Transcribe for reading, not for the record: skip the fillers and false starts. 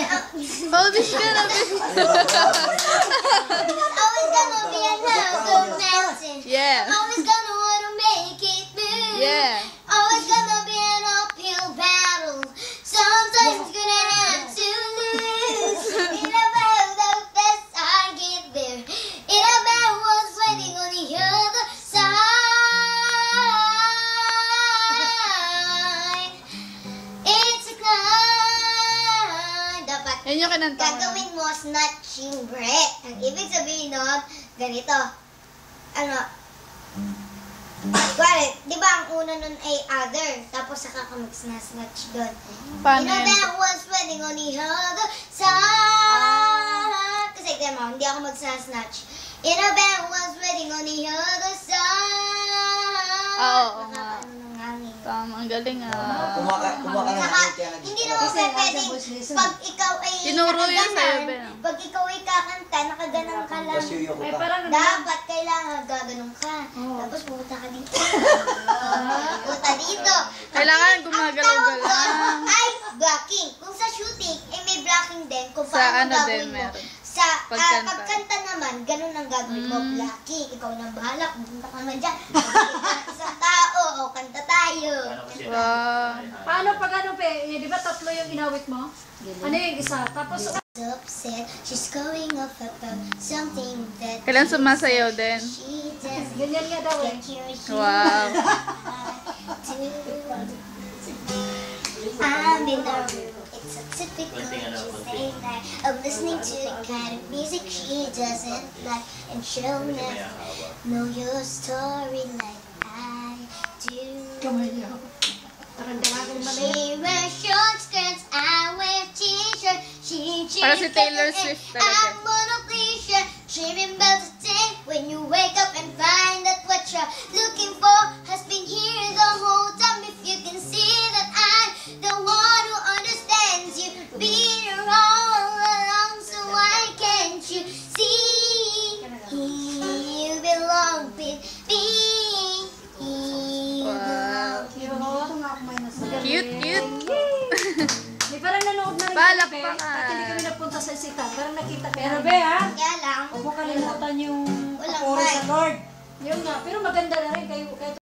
Always gonna be. Always gonna be another mountain. Yeah. Always gonna wanna make it move. Yeah. Always gonna be an uphill battle. Sometimes gonna have to lose. It about the best I get there. It about what's waiting on the other side. It's a climb. Dapat Yan yung kinanta mo. gagawin mo snatching breath. Ang ibig sabihin nun, ganito. Ano? Kuwari, di ba ang una nun ay other, tapos saka ka mag-snatch doon. Paano You know yan? that was wedding on the other side. Kasi kaya mo, hindi ako mag-snatch. You know that was wedding on the other side. Oo nga. Nakakaano ng hangin. Tama, ang galing Kumaka na Saka, kaya hindi naman pwedeng pag ikaw ay Tinuro yun sa'yo, Ben. pag ikaw ay kakanta, nakaganang ka lang. Kasi yuko Ay, ka. parang Dapat kailangan gaganong ka. Tapos pumunta ka dito. Pumunta dito. Kailangan Ang gumagalaw-galaw. tawag doon ay blocking. Kung sa shooting, eh may blocking din. Kung Sa paano ano gagawin din mo. meron. Sa Pagkanta. pagkanta naman, ganun ang gagawin mo. Blocking. Ikaw nang bahala. Pumunta ka naman dyan. Isang tao. O, kanta tayo. Wow. Paano pag ano, pe? Di ba tatlo yung inawit mo? Ano yung isa? Tapos, Upset. She's going off about something that Kailan sumasayaw din. she doesn't ganyan nga daw eh. care. Wow. I'm in the room. It's a typical Tuesday night. I'm listening to the kind of music she doesn't like, and she'll never know your story like I do. Kamay niya. Tarandaragan mo na yun. She wears short skirts, I wear t-shirt. She Para si Taylor changes Swift and talaga. I'm on a t-shirt. She remembers the day when you wake up and find that what you're looking for has been here the whole time. If you can see that I'm the one who understands you, been here all along, so why can't you see? You belong with me. You belong. Cute, cute. Di parang nanood na rin Balak kami, pa be. ka. At hindi kami napunta sa sita. Parang nakita ka. Pero be, ha? Kaya lang, Huwag mo kalimutan yung Walang papuri mic. sa Lord. Yun nga. Pero maganda na rin. Kayo